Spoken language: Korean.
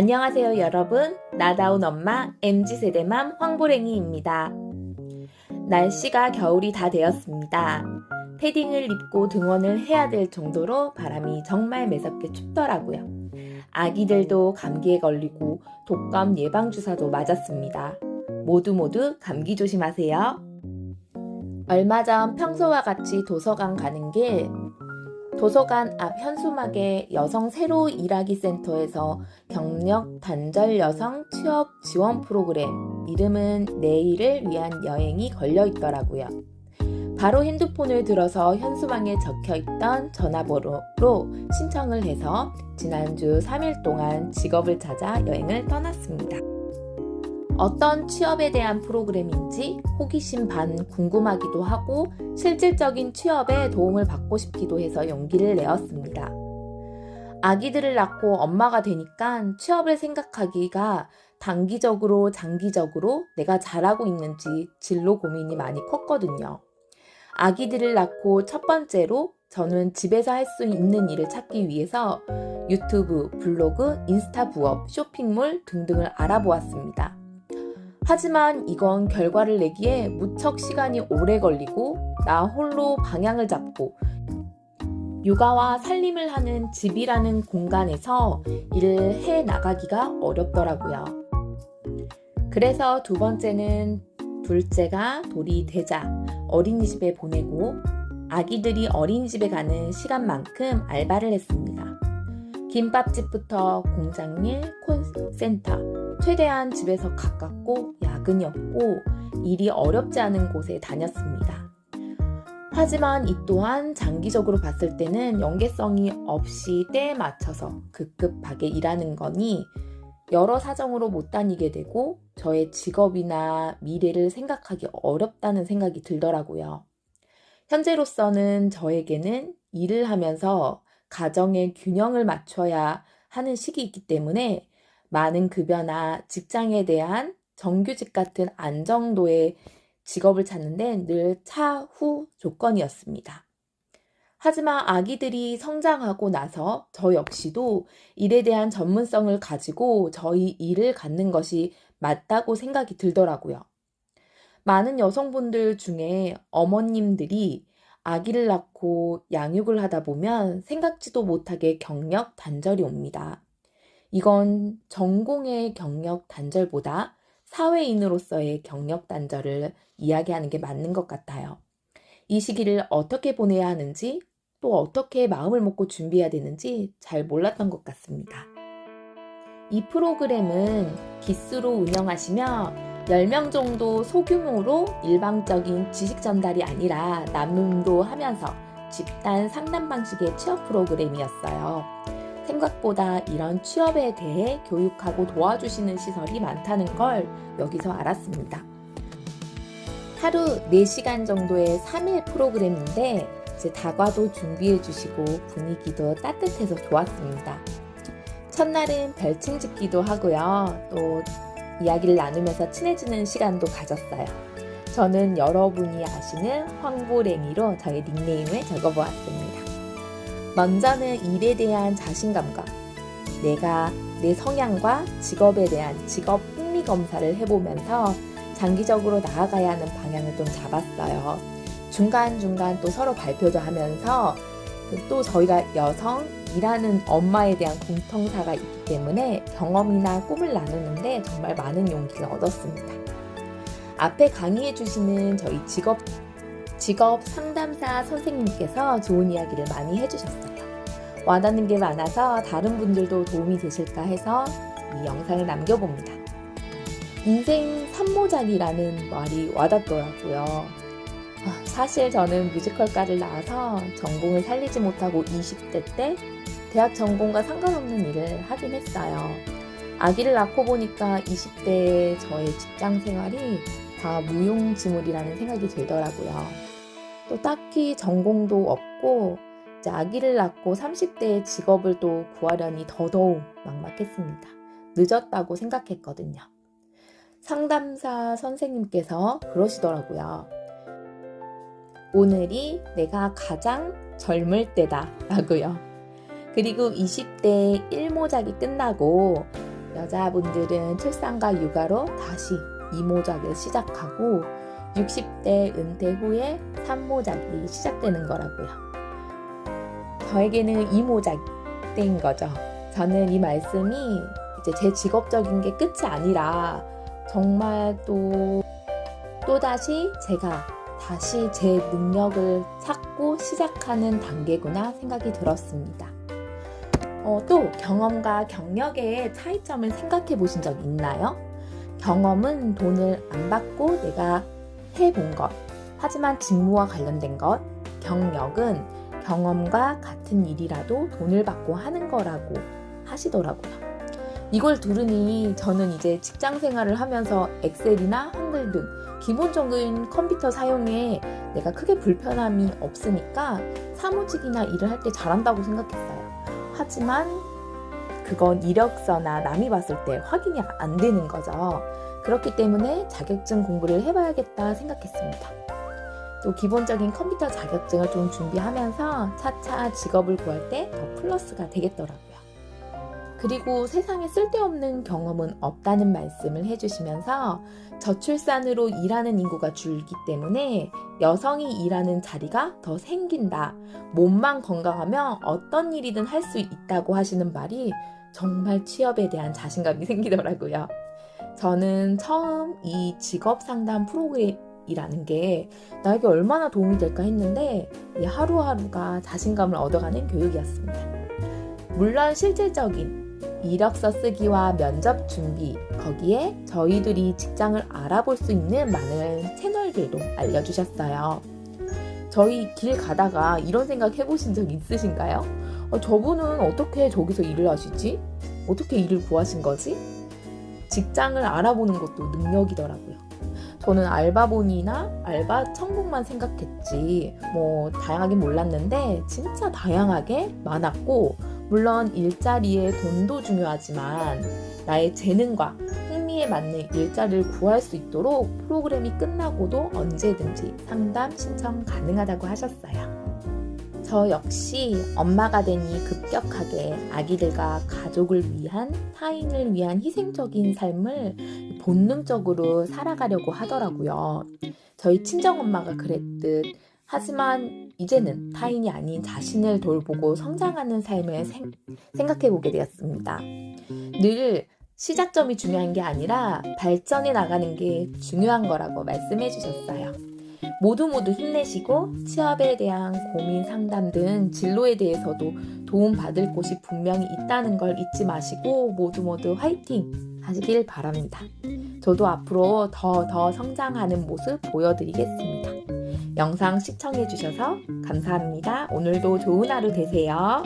안녕하세요 여러분. 나다운 엄마 MZ세대맘 황보랭이입니다. 날씨가 겨울이 다 되었습니다. 패딩을 입고 등원을 해야 될 정도로 바람이 정말 매섭게 춥더라고요. 아기들도 감기에 걸리고 독감 예방주사도 맞았습니다. 모두 감기 조심하세요. 얼마 전 평소와 같이 도서관 가는 길, 도서관 앞 현수막에 여성 새로 일하기 센터에서 경력 단절 여성 취업 지원 프로그램, 이름은 내일을 위한 여행이 걸려 있더라고요. 바로 핸드폰을 들어서 현수막에 적혀 있던 전화번호로 신청을 해서 지난주 3일 동안 직업을 찾아 여행을 떠났습니다. 어떤 취업에 대한 프로그램인지 호기심 반 궁금하기도 하고 실질적인 취업에 도움을 받고 싶기도 해서 용기를 내었습니다. 아기들을 낳고 엄마가 되니까 취업을 생각하기가 단기적으로 장기적으로 내가 잘하고 있는지 진로 고민이 많이 컸거든요. 아기들을 낳고 첫 번째로 저는 집에서 할 수 있는 일을 찾기 위해서 유튜브, 블로그, 인스타 부업, 쇼핑몰 등등을 알아보았습니다. 하지만 이건 결과를 내기에 무척 시간이 오래 걸리고 나 홀로 방향을 잡고 육아와 살림을 하는 집이라는 공간에서 일을 해 나가기가 어렵더라고요. 그래서 두 번째는 둘째가 돌이 되자 어린이집에 보내고 아기들이 어린이집에 가는 시간만큼 알바를 했습니다. 김밥집부터 공장일, 콜센터, 최대한 집에서 가깝고 야근이 없고 일이 어렵지 않은 곳에 다녔습니다. 하지만 이 또한 장기적으로 봤을 때는 연계성이 없이 때에 맞춰서 급급하게 일하는 거니 여러 사정으로 못 다니게 되고 저의 직업이나 미래를 생각하기 어렵다는 생각이 들더라고요. 현재로서는 저에게는 일을 하면서 가정의 균형을 맞춰야 하는 시기이기 때문에 많은 급여나 직장에 대한 정규직 같은 안정도의 직업을 찾는데 늘 차후 조건이었습니다. 하지만 아기들이 성장하고 나서 저 역시도 일에 대한 전문성을 가지고 저희 일을 갖는 것이 맞다고 생각이 들더라고요. 많은 여성분들 중에 어머님들이 아기를 낳고 양육을 하다 보면 생각지도 못하게 경력 단절이 옵니다. 이건 전공의 경력 단절보다 사회인으로서의 경력 단절을 이야기하는 게 맞는 것 같아요. 이 시기를 어떻게 보내야 하는지 또 어떻게 마음을 먹고 준비해야 되는지 잘 몰랐던 것 같습니다. 이 프로그램은 기수로 운영하시며 10명 정도 소규모로 일방적인 지식 전달이 아니라 남용도 하면서 집단 상담 방식의 취업 프로그램이었어요. 생각보다 이런 취업에 대해 교육하고 도와주시는 시설이 많다는 걸 여기서 알았습니다. 하루 4시간 정도의 3일 프로그램인데 다과도 준비해 주시고 분위기도 따뜻해서 좋았습니다. 첫날은 별칭 짓기도 하고요. 또 이야기를 나누면서 친해지는 시간도 가졌어요. 저는 여러분이 아시는 황보랭이로 저의 닉네임을 적어보았습니다. 먼저는 일에 대한 자신감과 내가 내 성향과 직업에 대한 직업 흥미 검사를 해보면서 장기적으로 나아가야 하는 방향을 좀 잡았어요. 중간중간 또 서로 발표도 하면서 또 저희가 여성, 일하는 엄마에 대한 공통사가 있기 때문에 경험이나 꿈을 나누는데 정말 많은 용기를 얻었습니다. 앞에 강의해 주시는 저희 직업 상담사 선생님께서 좋은 이야기를 많이 해주셨어요. 와닿는 게 많아서 다른 분들도 도움이 되실까 해서 이 영상을 남겨봅니다. 인생 3모작이라는 말이 와닿더라고요. 사실 저는 뮤지컬과를 나와서 전공을 살리지 못하고 20대 때 대학 전공과 상관없는 일을 하긴 했어요. 아기를 낳고 보니까 20대의 저의 직장 생활이 다 무용지물이라는 생각이 들더라고요. 또 딱히 전공도 없고 이제 아기를 낳고 30대의 직업을 또 구하려니 더더욱 막막했습니다. 늦었다고 생각했거든요. 상담사 선생님께서 그러시더라고요. 오늘이 내가 가장 젊을 때다 라고요. 그리고 20대 1모작이 끝나고 여자분들은 출산과 육아로 다시 이모작을 시작하고 60대 은퇴 후에 산모작이 시작되는 거라고요. 저에게는 이모작 때인 거죠. 저는 이 말씀이 이제 제 직업적인 게 끝이 아니라 정말 또다시 제가 다시 제 능력을 찾고 시작하는 단계구나 생각이 들었습니다. 또 경험과 경력의 차이점을 생각해 보신 적 있나요? 경험은 돈을 안 받고 내가 해본 것, 하지만 직무와 관련된 것. 경력은 경험과 같은 일이라도 돈을 받고 하는 거라고 하시더라고요. 이걸 들으니 저는 이제 직장 생활을 하면서 엑셀이나 한글 등 기본적인 컴퓨터 사용에 내가 크게 불편함이 없으니까 사무직이나 일을 할 때 잘한다고 생각했어요. 하지만 그건 이력서나 남이 봤을 때 확인이 안 되는 거죠. 그렇기 때문에 자격증 공부를 해봐야겠다 생각했습니다. 또 기본적인 컴퓨터 자격증을 좀 준비하면서 차차 직업을 구할 때 더 플러스가 되겠더라고요. 그리고 세상에 쓸데없는 경험은 없다는 말씀을 해주시면서 저출산으로 일하는 인구가 줄기 때문에 여성이 일하는 자리가 더 생긴다. 몸만 건강하면 어떤 일이든 할 수 있다고 하시는 말이 정말 취업에 대한 자신감이 생기더라고요. 저는 처음 이 직업 상담 프로그램이라는 게 나에게 얼마나 도움이 될까 했는데 하루하루가 자신감을 얻어가는 교육이었습니다. 물론 실질적인 이력서 쓰기와 면접 준비, 거기에 저희들이 직장을 알아볼 수 있는 많은 채널들도 알려주셨어요. 저희 길 가다가 이런 생각 해보신 적 있으신가요? 저분은 어떻게 저기서 일을 하시지? 어떻게 일을 구하신 거지? 직장을 알아보는 것도 능력이더라고요. 저는 알바본이나 알바 천국만 생각했지 다양하게 몰랐는데 진짜 다양하게 많았고, 물론 일자리에 돈도 중요하지만 나의 재능과 흥미에 맞는 일자리를 구할 수 있도록 프로그램이 끝나고도 언제든지 상담 신청 가능하다고 하셨어요. 저 역시 엄마가 되니 급격하게 아기들과 가족을 위한, 타인을 위한 희생적인 삶을 본능적으로 살아가려고 하더라고요. 저희 친정엄마가 그랬듯. 하지만 이제는 타인이 아닌 자신을 돌보고 성장하는 삶을 생각해보게 되었습니다. 늘 시작점이 중요한 게 아니라 발전해 나가는 게 중요한 거라고 말씀해 주셨어요. 모두 힘내시고 취업에 대한 고민 상담 등 진로에 대해서도 도움받을 곳이 분명히 있다는 걸 잊지 마시고 모두 화이팅 하시길 바랍니다. 저도 앞으로 더 성장하는 모습 보여드리겠습니다. 영상 시청해주셔서 감사합니다. 오늘도 좋은 하루 되세요.